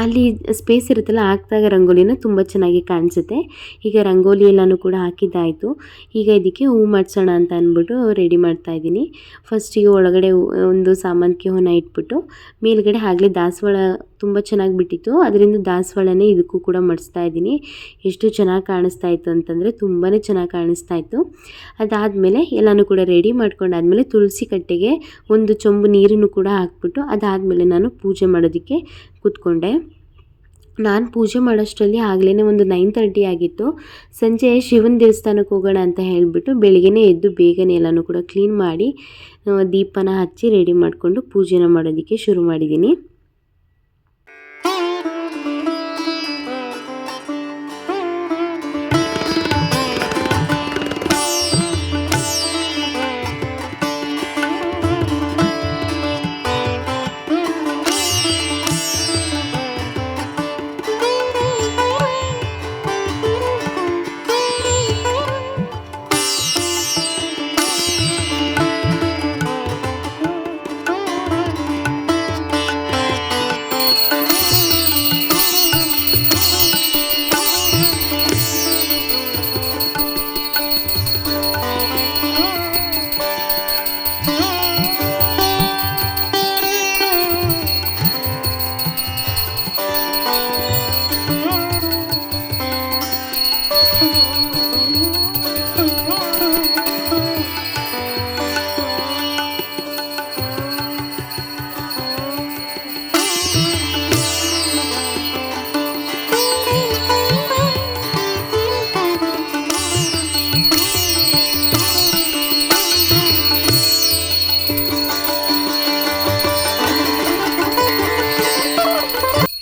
Speaker 1: ಅಲ್ಲಿ ಸ್ಪೇಸ್ ಇರುತ್ತಲ್ಲ, ಹಾಕಿದಾಗ ರಂಗೋಲಿನ ತುಂಬ ಚೆನ್ನಾಗಿ ಕಾಣಿಸುತ್ತೆ. ಈಗ ರಂಗೋಲಿ ಎಲ್ಲನೂ ಕೂಡ ಹಾಕಿದ್ದಾಯಿತು. ಈಗ ಇದಕ್ಕೆ ಹೂ ಮಾಡಿಸೋಣ ಅಂತ ಅಂದ್ಬಿಟ್ಟು ರೆಡಿ ಮಾಡ್ತಾಯಿದ್ದೀನಿ. ಫಸ್ಟಿಗೆ ಒಳಗಡೆ ಒಂದು ಸಾಮಾನ್ಗೆ ಹೂನ ಇಟ್ಬಿಟ್ಟು ಮೇಲ್ಗಡೆ ಆಗಲೇ ದಾಸವಾಳ ತುಂಬ ಚೆನ್ನಾಗಿ ಬಿಟ್ಟಿತ್ತು, ಅದರಿಂದ ದಾಸವಾಳನೇ ಇದಕ್ಕೂ ಕೂಡ ಮಾಡಿಸ್ತಾ ಇದ್ದೀನಿ. ಎಷ್ಟು ಚೆನ್ನಾಗಿ ಕಾಣಿಸ್ತಾ ಇತ್ತು ಅಂತಂದರೆ ತುಂಬಾ ಚೆನ್ನಾಗಿ ಕಾಣಿಸ್ತಾ ಇತ್ತು. ಅದಾದಮೇಲೆ ಎಲ್ಲನೂ ಕೂಡ ರೆಡಿ ಮಾಡ್ಕೊಂಡಾದಮೇಲೆ ತುಳಸಿ ಕಟ್ಟೆಗೆ ಒಂದು ಚೊಂಬು ನೀರನ್ನು ಕೂಡ ಹಾಕ್ಬಿಟ್ಟು ಅದಾದಮೇಲೆ ನಾನು ಪೂಜೆ ಮಾಡೋದಕ್ಕೆ ಕೂತ್ಕೊಂಡೆ. ನಾನು ಪೂಜೆ ಮಾಡೋಷ್ಟರಲ್ಲಿ ಆಗಲೇ ಒಂದು 9:30 ಆಗಿತ್ತು. ಸಂಜೆ ಶಿವನ ದೇವಸ್ಥಾನಕ್ಕೆ ಹೋಗೋಣ ಅಂತ ಹೇಳಿಬಿಟ್ಟು ಬೆಳಗ್ಗೆನೇ ಎದ್ದು ಬೇಗನೆ ಎಲ್ಲನೂ ಕೂಡ ಕ್ಲೀನ್ ಮಾಡಿ ದೀಪನ ಹಚ್ಚಿ ರೆಡಿ ಮಾಡಿಕೊಂಡು ಪೂಜೆನ ಮಾಡೋದಕ್ಕೆ ಶುರು ಮಾಡಿದ್ದೀನಿ.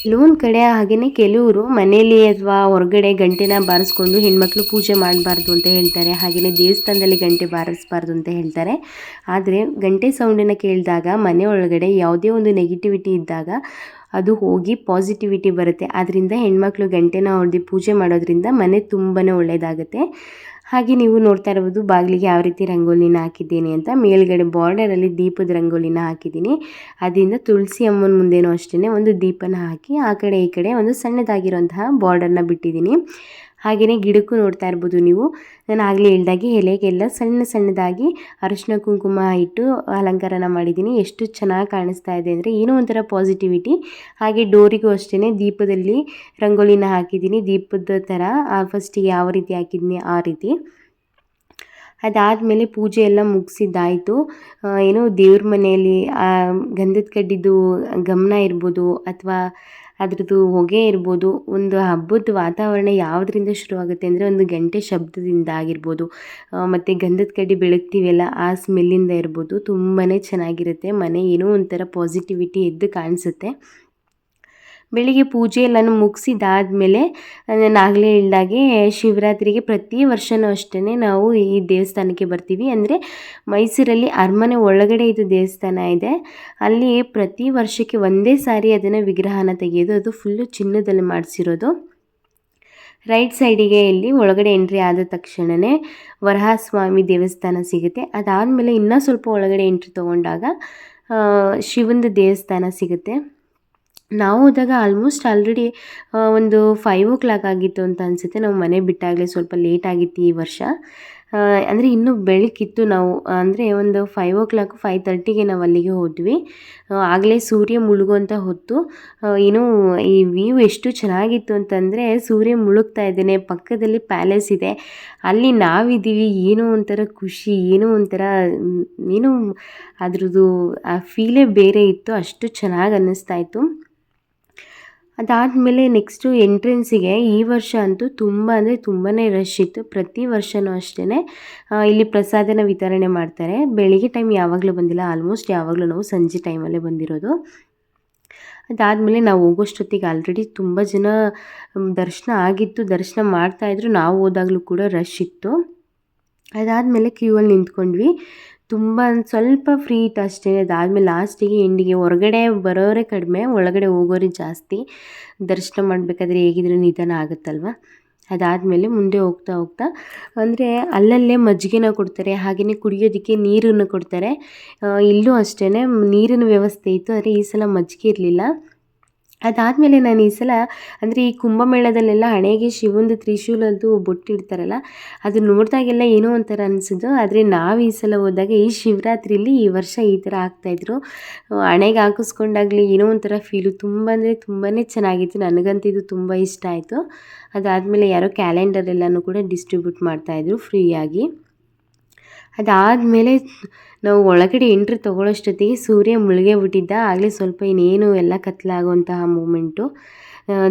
Speaker 1: ಕೆಲವೊಂದು ಕಡೆ ಹಾಗೆಯೇ ಕೆಲವರು ಮನೆಯಲ್ಲಿ ಅಥವಾ ಹೊರಗಡೆ ಗಂಟೆನ ಬಾರಿಸ್ಕೊಂಡು ಹೆಣ್ಮಕ್ಳು ಪೂಜೆ ಮಾಡಬಾರ್ದು ಅಂತ ಹೇಳ್ತಾರೆ. ಹಾಗೆಯೇ ದೇವಸ್ಥಾನದಲ್ಲಿ ಗಂಟೆ ಬಾರಿಸಬಾರ್ದು ಅಂತ ಹೇಳ್ತಾರೆ. ಆದರೆ ಗಂಟೆ ಸೌಂಡನ್ನು ಕೇಳಿದಾಗ ಮನೆ ಒಳಗಡೆ ಯಾವುದೇ ಒಂದು ನೆಗೆಟಿವಿಟಿ ಇದ್ದಾಗ ಅದು ಹೋಗಿ ಪಾಸಿಟಿವಿಟಿ ಬರುತ್ತೆ. ಆದ್ದರಿಂದ ಹೆಣ್ಮಕ್ಳು ಗಂಟೆನ ಹೊಡೆದು ಪೂಜೆ ಮಾಡೋದ್ರಿಂದ ಮನೆ ತುಂಬಾ ಒಳ್ಳೆಯದಾಗುತ್ತೆ. ಹಾಗೆ ನೀವು ನೋಡ್ತಾ ಇರ್ಬೋದು ಬಾಗಿಲಿಗೆ ಯಾವ ರೀತಿ ರಂಗೋಲಿನ ಹಾಕಿದ್ದೀನಿ ಅಂತ. ಮೇಲ್ಗಡೆ ಬಾರ್ಡರಲ್ಲಿ ದೀಪದ ರಂಗೋಲಿನ ಹಾಕಿದ್ದೀನಿ. ಅದರಿಂದ ತುಳಸಿ ಅಮ್ಮನ ಮುಂದೆನೂ ಅಷ್ಟೇ ಒಂದು ದೀಪನ ಹಾಕಿ ಆ ಕಡೆ ಈ ಕಡೆ ಒಂದು ಸಣ್ಣದಾಗಿರುವಂತಹ ಬಾರ್ಡರ್ನ ಬಿಟ್ಟಿದ್ದೀನಿ. ಹಾಗೆಯೇ ಗಿಡಕ್ಕೂ ನೋಡ್ತಾ ಇರ್ಬೋದು ನೀವು, ನಾನು ಆಗಲೇ ಹೇಳ್ದಾಗೆ ಎಲೆಗೆಲ್ಲ ಸಣ್ಣದಾಗಿ ಅರಿಶಿನ ಕುಂಕುಮ ಇಟ್ಟು ಅಲಂಕಾರನ ಮಾಡಿದ್ದೀನಿ. ಎಷ್ಟು ಚೆನ್ನಾಗಿ ಕಾಣಿಸ್ತಾ ಇದೆ ಅಂದರೆ ಏನೋ ಒಂಥರ ಪಾಸಿಟಿವಿಟಿ. ಹಾಗೆ ಡೋರಿಗೂ ಅಷ್ಟೇ ದೀಪದಲ್ಲಿ ರಂಗೋಲಿನ ಹಾಕಿದ್ದೀನಿ, ದೀಪದ ಥರ. ಫಸ್ಟಿಗೆ ಯಾವ ರೀತಿ ಹಾಕಿದ್ದೀನಿ ಆ ರೀತಿ. ಅದಾದಮೇಲೆ ಪೂಜೆ ಎಲ್ಲ ಮುಗಿಸಿದ್ದಾಯಿತು. ಏನೋ ದೇವ್ರ ಮನೆಯಲ್ಲಿ ಗಂಧದ ಕಡ್ಡಿದು ಗಮನ ಇರ್ಬೋದು ಅಥವಾ ಅದ್ರದ್ದು ಹೊಗೆ ಇರ್ಬೋದು, ಒಂದು ಹಬ್ಬದ ವಾತಾವರಣ ಯಾವುದರಿಂದ ಶುರುವಾಗುತ್ತೆ ಅಂದರೆ ಒಂದು ಗಂಟೆ ಶಬ್ದದಿಂದ ಆಗಿರ್ಬೋದು, ಮತ್ತು ಗಂಧದ ಕಡ್ಡಿ ಬೆಳಗ್ತೀವಲ್ಲ ಆ ಸ್ಮೆಲ್ಲಿಂದ ಇರ್ಬೋದು. ತುಂಬಾ ಚೆನ್ನಾಗಿರುತ್ತೆ ಮನೆ, ಏನೋ ಒಂಥರ ಪಾಸಿಟಿವಿಟಿ ಎದ್ದು ಕಾಣಿಸುತ್ತೆ. ಬೆಳಿಗ್ಗೆ ಪೂಜೆ ಎಲ್ಲನೂ ಮುಗಿಸಿದಾದ್ಮೇಲೆ ನಾನು ಆಗಲೇ ಹೇಳ್ದಾಗೆ ಶಿವರಾತ್ರಿಗೆ ಪ್ರತಿ ವರ್ಷವೂ ಅಷ್ಟೇ ನಾವು ಈ ದೇವಸ್ಥಾನಕ್ಕೆ ಬರ್ತೀವಿ. ಅಂದರೆ ಮೈಸೂರಲ್ಲಿ ಅರಮನೆ ಒಳಗಡೆ ಇದು ದೇವಸ್ಥಾನ ಇದೆ. ಅಲ್ಲಿ ಪ್ರತಿ ವರ್ಷಕ್ಕೆ ಒಂದೇ ಸಾರಿ ಅದನ್ನು ವಿಗ್ರಹನ ತೆಗೆಯೋದು. ಅದು ಫುಲ್ಲು ಚಿನ್ನದಲ್ಲಿ ಮಾಡಿಸಿರೋದು. ರೈಟ್ ಸೈಡಿಗೆ ಇಲ್ಲಿ ಒಳಗಡೆ ಎಂಟ್ರಿ ಆದ ತಕ್ಷಣವೇ ವರಹಸ್ವಾಮಿ ದೇವಸ್ಥಾನ ಸಿಗುತ್ತೆ. ಅದಾದಮೇಲೆ ಇನ್ನೂ ಸ್ವಲ್ಪ ಒಳಗಡೆ ಎಂಟ್ರಿ ತೊಗೊಂಡಾಗ ಶಿವಂದು ದೇವಸ್ಥಾನ ಸಿಗುತ್ತೆ. ನಾವು ಹೋದಾಗ ಆಲ್ಮೋಸ್ಟ್ ಆಲ್ರೆಡಿ ಒಂದು 5 ಆಗಿತ್ತು ಅಂತ ಅನಿಸುತ್ತೆ. ನಾವು ಮನೆ ಬಿಟ್ಟಾಗಲೇ ಸ್ವಲ್ಪ ಲೇಟ್ ಆಗಿತ್ತು ಈ ವರ್ಷ. ಅಂದರೆ ಇನ್ನೂ ಬೆಳಕಿತ್ತು. ನಾವು ಅಂದರೆ ಒಂದು 5:30ಗೆ ನಾವು ಅಲ್ಲಿಗೆ ಹೋದ್ವಿ. ಆಗಲೇ ಸೂರ್ಯ ಮುಳುಗುವಂಥ ಹೊತ್ತು. ಏನೋ ಈ ವ್ಯೂ ಎಷ್ಟು ಚೆನ್ನಾಗಿತ್ತು ಅಂತಂದರೆ ಸೂರ್ಯ ಮುಳುಗ್ತಾ ಇದ್ದಾನೆ, ಪಕ್ಕದಲ್ಲಿ ಪ್ಯಾಲೇಸ್ ಇದೆ, ಅಲ್ಲಿ ನಾವಿದ್ದೀವಿ. ಏನೋ ಒಂಥರ ಖುಷಿ, ಏನೋ ಒಂಥರ ಏನೋ ಅದ್ರದ್ದು ಆ ಫೀಲೇ ಬೇರೆ ಇತ್ತು. ಅಷ್ಟು ಚೆನ್ನಾಗಿ ಅನ್ನಿಸ್ತಾ ಇತ್ತು. ಅದಾದಮೇಲೆ ನೆಕ್ಸ್ಟು ಎಂಟ್ರೆನ್ಸಿಗೆ ಈ ವರ್ಷ ಅಂತೂ ತುಂಬ ಅಂದರೆ ತುಂಬಾ ರಶ್ ಇತ್ತು. ಪ್ರತಿ ವರ್ಷವೂ ಅಷ್ಟೇ ಇಲ್ಲಿ ಪ್ರಸಾದನ ವಿತರಣೆ ಮಾಡ್ತಾರೆ. ಬೆಳಿಗ್ಗೆ ಟೈಮ್ ಯಾವಾಗಲೂ ಬಂದಿಲ್ಲ, ಆಲ್ಮೋಸ್ಟ್ ಯಾವಾಗಲೂ ನಾವು ಸಂಜೆ ಟೈಮಲ್ಲೇ ಬಂದಿರೋದು. ಅದಾದಮೇಲೆ ನಾವು ಹೋಗೋಷ್ಟೊತ್ತಿಗೆ ಆಲ್ರೆಡಿ ತುಂಬ ಜನ ದರ್ಶನ ಆಗಿತ್ತು, ದರ್ಶನ ಮಾಡ್ತಾಯಿದ್ರು. ನಾವು ಹೋದಾಗಲೂ ಕೂಡ ರಶ್ ಇತ್ತು. ಅದಾದಮೇಲೆ ಕ್ಯೂವಲ್ಲಿ ನಿಂತ್ಕೊಂಡ್ವಿ. ತುಂಬ ಸ್ವಲ್ಪ ಫ್ರೀ ಇತ್ತು ಅಷ್ಟೇ. ಅದಾದಮೇಲೆ ಲಾಸ್ಟಿಗೆ ಎಂಡಿಗೆ ಹೊರಗಡೆ ಬರೋರೇ ಕಡಿಮೆ, ಒಳಗಡೆ ಹೋಗೋರೇ ಜಾಸ್ತಿ. ದರ್ಶನ ಮಾಡಬೇಕಾದ್ರೆ ಹೇಗಿದ್ರೂ ನಿಧಾನ ಆಗುತ್ತಲ್ವ. ಅದಾದಮೇಲೆ ಮುಂದೆ ಹೋಗ್ತಾ ಅಂದರೆ ಅಲ್ಲಲ್ಲೇ ಮಜ್ಜಿಗೆನ ಕೊಡ್ತಾರೆ, ಹಾಗೆಯೇ ಕುಡಿಯೋದಕ್ಕೆ ನೀರನ್ನು ಕೊಡ್ತಾರೆ. ಇಲ್ಲೂ ಅಷ್ಟೇ ನೀರಿನ ವ್ಯವಸ್ಥೆ ಇತ್ತು, ಆದರೆ ಈ ಸಲ ಮಜ್ಜಿಗೆ ಇರಲಿಲ್ಲ. ಅದಾದಮೇಲೆ ನಾನು ಈ ಸಲ ಅಂದರೆ ಈ ಕುಂಭಮೇಳದಲ್ಲೆಲ್ಲ ಹಣೆಗೆ ಶಿವಂದು ತ್ರಿಶೂಲದ್ದು ಬೊಟ್ಟಿಡ್ತಾರಲ್ಲ, ಅದು ನೋಡಿದಾಗೆಲ್ಲ ಏನೋ ಒಂಥರ ಅನಿಸಿದ್ದು. ಆದರೆ ನಾವು ಈ ಸಲ ಹೋದಾಗ ಈ ಶಿವರಾತ್ರಿಲಿ ಈ ವರ್ಷ ಈ ಥರ ಆಗ್ತಾಯಿದ್ರು. ಹಣೆಗೆ ಹಾಕಿಸ್ಕೊಂಡಾಗಲಿ ಏನೋ ಒಂಥರ ಫೀಲು, ತುಂಬ ಅಂದರೆ ತುಂಬಾ ಚೆನ್ನಾಗಿತ್ತು. ನನಗಂತೂ ಇದು ತುಂಬ ಇಷ್ಟ ಆಯಿತು. ಅದಾದಮೇಲೆ ಯಾರೋ ಕ್ಯಾಲೆಂಡರ್ ಎಲ್ಲನೂ ಕೂಡ ಡಿಸ್ಟ್ರಿಬ್ಯೂಟ್ ಮಾಡ್ತಾಯಿದ್ರು ಫ್ರೀಯಾಗಿ. ಅದಾದಮೇಲೆ ನಾವು ಒಳಗಡೆ ಎಂಟ್ರಿ ತೊಗೊಳ್ಳೋಷ್ಟೊತ್ತಿಗೆ ಸೂರ್ಯ ಮುಳುಗೇ ಬಿಟ್ಟಿದ್ದ. ಆಗಲೇ ಸ್ವಲ್ಪ ಇನ್ನೇನು ಎಲ್ಲ ಕತ್ತಲಾಗುವಂತಹ ಮೂಮೆಂಟು.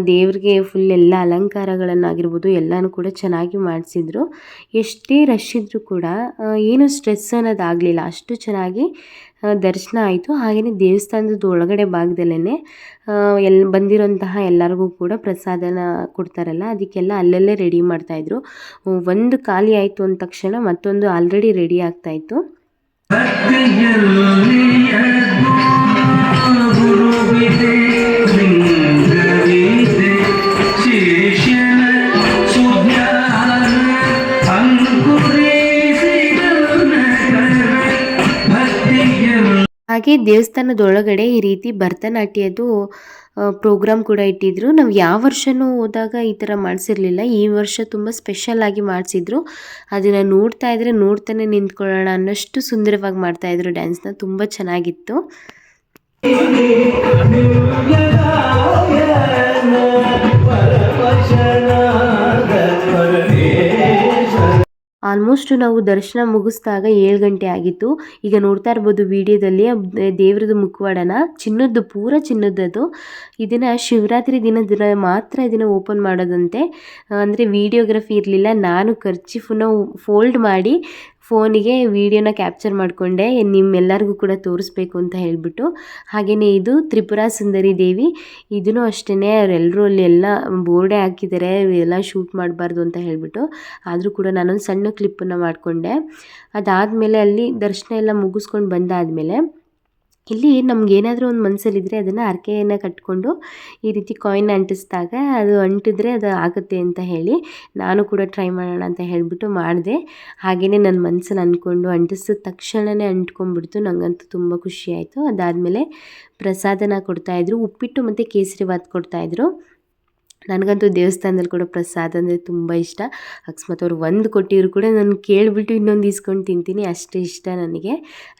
Speaker 1: ದೇವ್ರಿಗೆ ಫುಲ್ ಎಲ್ಲ ಅಲಂಕಾರಗಳನ್ನಾಗಿರ್ಬೋದು ಎಲ್ಲನೂ ಕೂಡ ಚೆನ್ನಾಗಿ ಮಾಡಿಸಿದ್ರು. ಎಷ್ಟೇ ರಶ್ ಇದ್ದರೂ ಕೂಡ ಏನು ಸ್ಟ್ರೆಸ್ ಅನ್ನೋದಾಗಲಿಲ್ಲ, ಅಷ್ಟು ಚೆನ್ನಾಗಿ ದರ್ಶನ ಆಯಿತು. ಹಾಗೆಯೇ ದೇವಸ್ಥಾನದ ಒಳಗಡೆ ಭಾಗದಲ್ಲೇ ಬಂದಿರೋಂತಹ ಎಲ್ಲರಿಗೂ ಕೂಡ ಪ್ರಸಾದನ ಕೊಡ್ತಾರಲ್ಲ, ಅದಕ್ಕೆಲ್ಲ ಅಲ್ಲಲ್ಲೇ ರೆಡಿ ಮಾಡ್ತಾಯಿದ್ರು. ಒಂದು ಖಾಲಿ ಆಯಿತು ಅಂದ ತಕ್ಷಣ ಮತ್ತೊಂದು ಆಲ್ರೆಡಿ ರೆಡಿ ಆಗ್ತಾಯಿತ್ತು. ಹಾಗೆ ದೇವಸ್ಥಾನದೊಳಗಡೆ ಈ ರೀತಿ ಭರತನಾಟ್ಯದ್ದು ಪ್ರೋಗ್ರಾಮ್ ಕೂಡ ಇಟ್ಟಿದ್ರು. ನಾವು ಯಾವ ವರ್ಷವೂ ಹೋದಾಗ ಈ ಥರ ಮಾಡಿಸಿರಲಿಲ್ಲ, ಈ ವರ್ಷ ತುಂಬ ಸ್ಪೆಷಲಾಗಿ ಮಾಡಿಸಿದ್ರು. ಅದನ್ನು ನೋಡ್ತಾನೆ ನಿಂತ್ಕೊಳ್ಳೋಣ ಅನ್ನೋಷ್ಟು ಸುಂದರವಾಗಿ ಮಾಡ್ತಾಯಿದ್ರು ಡ್ಯಾನ್ಸ್ನ. ತುಂಬ ಚೆನ್ನಾಗಿತ್ತು. ಆಲ್ಮೋಸ್ಟ್ ನಾವು ದರ್ಶನ ಮುಗಿಸಿದಾಗ 7 ಗಂಟೆ ಆಗಿತ್ತು. ಈಗ ನೋಡ್ತಾ ಇರ್ಬೋದು ವಿಡಿಯೋದಲ್ಲಿ ದೇವ್ರದ್ದು ಮುಖವಾಡನ ಚಿನ್ನದ್ದು, ಪೂರ ಚಿನ್ನದ್ದು. ಇದನ್ನು ಶಿವರಾತ್ರಿ ದಿನ ಮಾತ್ರ ಇದನ್ನು ಓಪನ್ ಮಾಡೋದಂತೆ. ಅಂದರೆ ವಿಡಿಯೋಗ್ರಫಿ ಇರಲಿಲ್ಲ, ನಾನು ಕರ್ಚೀಫನ್ನು ಫೋಲ್ಡ್ ಮಾಡಿ ಫೋನಿಗೆ ವೀಡಿಯೋನ ಕ್ಯಾಪ್ಚರ್ ಮಾಡಿಕೊಂಡೆ, ನಿಮ್ಮೆಲ್ಲರಿಗೂ ಕೂಡ ತೋರಿಸ್ಬೇಕು ಅಂತ ಹೇಳಿಬಿಟ್ಟು. ಹಾಗೆಯೇ ಇದು ತ್ರಿಪುರ ಸುಂದರಿ ದೇವಿ, ಇದೂ ಅಷ್ಟೇ ಅವರೆಲ್ಲರೂ ಅಲ್ಲಿ ಎಲ್ಲ ಬೋರ್ಡೇ ಹಾಕಿದ್ದಾರೆ ಎಲ್ಲ ಶೂಟ್ ಮಾಡಬಾರ್ದು ಅಂತ ಹೇಳಿಬಿಟ್ಟು. ಆದರೂ ಕೂಡ ನಾನೊಂದು ಸಣ್ಣ ಕ್ಲಿಪ್ಪನ್ನು ಮಾಡಿಕೊಂಡೆ. ಅದಾದಮೇಲೆ ಅಲ್ಲಿ ದರ್ಶನ ಎಲ್ಲ ಮುಗಿಸ್ಕೊಂಡು ಬಂದಾದಮೇಲೆ ಇಲ್ಲಿ ನಮಗೇನಾದರೂ ಒಂದು ಮನಸ್ಸಲ್ಲಿದ್ದರೆ ಅದನ್ನು ಹರಕೆಯನ್ನು ಕಟ್ಕೊಂಡು ಈ ರೀತಿ ಕಾಯಿನ್ ಅಂಟಿಸಿದಾಗ ಅದು ಅಂಟಿದ್ರೆ ಅದು ಆಗುತ್ತೆ ಅಂತ ಹೇಳಿ ನಾನು ಕೂಡ ಟ್ರೈ ಮಾಡೋಣ ಅಂತ ಹೇಳಿಬಿಟ್ಟು ಮಾಡಿದೆ. ಹಾಗೆಯೇ ನನ್ನ ಮನಸ್ಸಲ್ಲಿ ಅಂದ್ಕೊಂಡು ಅಂಟಿಸಿದ ತಕ್ಷಣವೇ ಅಂಟ್ಕೊಂಡ್ಬಿಡ್ತು. ನನಗಂತೂ ತುಂಬ ಖುಷಿ ಆಯಿತು. ಅದಾದಮೇಲೆ ಪ್ರಸಾದನ ಕೊಡ್ತಾಯಿದ್ರು, ಉಪ್ಪಿಟ್ಟು ಮತ್ತು ಕೇಸರಿಬಾತ್ ಕೊಡ್ತಾಯಿದ್ರು. ನನಗಂತೂ ದೇವಸ್ಥಾನದಲ್ಲಿ ಕೂಡ ಪ್ರಸಾದ ಅಂದರೆ ತುಂಬ ಇಷ್ಟ. ಅಕಸ್ಮಾತ್ ಅವ್ರು ಒಂದು ಕೊಟ್ಟಿದ್ರು ಕೂಡ ನಾನು ಕೇಳಿಬಿಟ್ಟು ಇನ್ನೊಂದು ಇಸ್ಕೊಂಡು ತಿಂತೀನಿ, ಅಷ್ಟು ಇಷ್ಟ ನನಗೆ.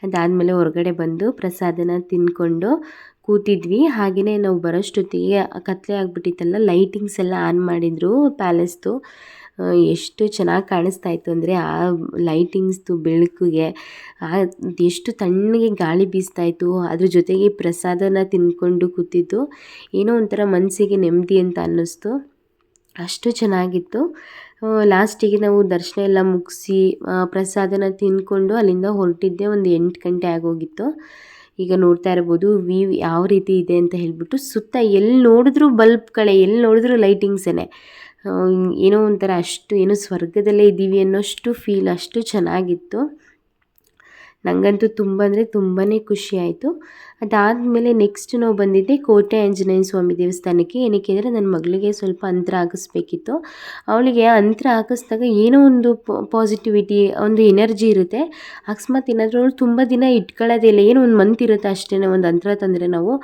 Speaker 1: ಅದಾದಮೇಲೆ ಹೊರಗಡೆ ಬಂದು ಪ್ರಸಾದನ ತಿಂದ್ಕೊಂಡು ಕೂತಿದ್ವಿ. ಹಾಗೆಯೇ ನಾವು ಬರೋಷ್ಟೊತ್ತಿಗೆ ಕತ್ತಲೆ ಆಗಿಬಿಟ್ಟಿತ್ತಲ್ಲ, ಲೈಟಿಂಗ್ಸ್ ಎಲ್ಲ ಆನ್ ಮಾಡಿದರು ಪ್ಯಾಲೇಸ್ದು. ಎಷ್ಟು ಚೆನ್ನಾಗಿ ಕಾಣಿಸ್ತಾ ಇತ್ತು ಅಂದರೆ ಆ ಲೈಟಿಂಗ್ಸ್ದು ಬೆಳಕಿಗೆ ಎಷ್ಟು ತಣ್ಣಗೆ ಗಾಳಿ ಬೀಸ್ತಾಯಿತ್ತು. ಅದ್ರ ಜೊತೆಗೆ ಪ್ರಸಾದನ ತಿಂದ್ಕೊಂಡು ಕೂತಿದ್ದು ಏನೋ ಒಂಥರ ಮನಸ್ಸಿಗೆ ನೆಮ್ಮದಿ ಅಂತ ಅನ್ನಿಸ್ತು, ಅಷ್ಟು ಚೆನ್ನಾಗಿತ್ತು. ಲಾಸ್ಟಿಗೆ ನಾವು ದರ್ಶನ ಎಲ್ಲ ಮುಗಿಸಿ ಪ್ರಸಾದನ ತಿಂದ್ಕೊಂಡು ಅಲ್ಲಿಂದ ಹೊರಟಿದ್ದೆ. ಒಂದು 8 ಗಂಟೆ ಆಗೋಗಿತ್ತು. ಈಗ ನೋಡ್ತಾ ಇರ್ಬೋದು ವ್ಯೂ ಯಾವ ರೀತಿ ಇದೆ ಅಂತ ಹೇಳಿಬಿಟ್ಟು. ಸುತ್ತ ಎಲ್ಲಿ ನೋಡಿದ್ರೂ ಬಲ್ಬ್ಗಳೇ, ಎಲ್ಲಿ ನೋಡಿದ್ರೂ ಲೈಟಿಂಗ್ಸೇ. ಏನೋ ಒಂಥರ ಅಷ್ಟು ಏನೋ ಸ್ವರ್ಗದಲ್ಲೇ ಇದ್ದೀವಿ ಅನ್ನೋಷ್ಟು ಫೀಲ್, ಅಷ್ಟು ಚೆನ್ನಾಗಿತ್ತು. ನನಗಂತೂ ತುಂಬ ಅಂದರೆ ತುಂಬಾ ಖುಷಿ ಆಯಿತು. ಅದಾದಮೇಲೆ ನೆಕ್ಸ್ಟ್ ನಾವು ಬಂದಿದ್ದೆ ಕೋಟೆ ಆಂಜನೇಯ ಸ್ವಾಮಿ ದೇವಸ್ಥಾನಕ್ಕೆ. ಏನಕ್ಕೆ ಅಂದರೆ ನನ್ನ ಮಗಳಿಗೆ ಸ್ವಲ್ಪ ಅಂತರ ಹಾಕಿಸ್ಬೇಕಿತ್ತು. ಅವಳಿಗೆ ಅಂತರ ಹಾಕಿಸ್ದಾಗ ಏನೋ ಒಂದು ಪಾಸಿಟಿವಿಟಿ, ಒಂದು ಎನರ್ಜಿ ಇರುತ್ತೆ. ಅಕಸ್ಮಾತ್ ಏನಾದರೂ ಅವಳು ತುಂಬ ದಿನ ಇಟ್ಕೊಳ್ಳೋದೇ ಇಲ್ಲ, ಏನೋ ಒಂದು ಮಂತ್ ಇರುತ್ತೆ ಅಷ್ಟೇ. ಒಂದು ಅಂತರ ತಂದರೆ ನಾವು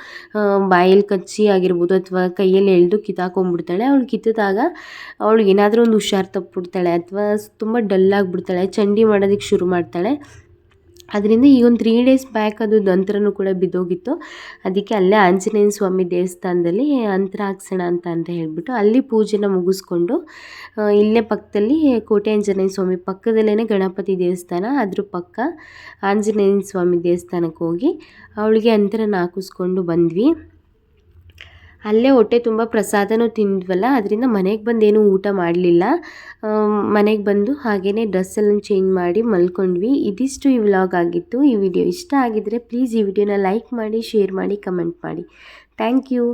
Speaker 1: ಬಾಯಲ್ಲಿ ಕಚ್ಚಿ ಆಗಿರ್ಬೋದು ಅಥವಾ ಕೈಯಲ್ಲಿ ಎಳೆದು ಕಿತ್ತಾಕೊಂಡ್ಬಿಡ್ತಾಳೆ. ಅವಳು ಕಿತ್ತಿದಾಗ ಅವಳು ಏನಾದರೂ ಒಂದು ಹುಷಾರು ತಪ್ಪಿಬಿಡ್ತಾಳೆ ಅಥವಾ ತುಂಬ ಡಲ್ಲಾಗಿಬಿಡ್ತಾಳೆ, ಚಂಡಿ ಮಾಡೋದಕ್ಕೆ ಶುರು ಮಾಡ್ತಾಳೆ. ಅದರಿಂದ ಈಗ ಒಂದು 3 ಡೇಸ್ ಬ್ಯಾಕ್ ಅದು ಅಂತ್ರನೂ ಕೂಡ ಬಿದ್ದೋಗಿತ್ತು. ಅದಕ್ಕೆ ಅಲ್ಲೇ ಆಂಜನೇಯ ಸ್ವಾಮಿ ದೇವಸ್ಥಾನದಲ್ಲಿ ಅಂತರ ಹಾಕ್ಸೋಣ ಅಂತ ಹೇಳಿಬಿಟ್ಟು ಅಲ್ಲಿ ಪೂಜೆನ ಮುಗಿಸ್ಕೊಂಡು ಇಲ್ಲೇ ಪಕ್ಕದಲ್ಲಿ ಕೋಟೆ ಆಂಜನೇಯ ಸ್ವಾಮಿ ಪಕ್ಕದಲ್ಲೇ ಗಣಪತಿ ದೇವಸ್ಥಾನ, ಅದ್ರ ಪಕ್ಕ ಆಂಜನೇಯ ಸ್ವಾಮಿ ದೇವಸ್ಥಾನಕ್ಕೆ ಹೋಗಿ ಅವಳಿಗೆ ಅಂತರನ ಹಾಕಿಸ್ಕೊಂಡು ಬಂದ್ವಿ. ಅಲ್ಲೇ ಹೊಟ್ಟೆ ತುಂಬ ಪ್ರಸಾದನೂ ತಿಂದ್ವಲ್ಲ, ಅದರಿಂದ ಮನೆಗೆ ಬಂದೇನು ಊಟ ಮಾಡಲಿಲ್ಲ. ಮನೆಗೆ ಬಂದು ಹಾಗೆಯೇ ಡ್ರೆಸ್ಸೆಲ್ಲ ಚೇಂಜ್ ಮಾಡಿ ಮಲ್ಕೊಂಡ್ವಿ. ಇದಿಷ್ಟು ಈ ವ್ಲಾಗ್ ಆಗಿತ್ತು. ಈ ವಿಡಿಯೋ ಇಷ್ಟ ಆಗಿದ್ದರೆ ಪ್ಲೀಸ್ ಈ ವಿಡಿಯೋನ ಲೈಕ್ ಮಾಡಿ, ಶೇರ್ ಮಾಡಿ, ಕಮೆಂಟ್ ಮಾಡಿ. Thank you.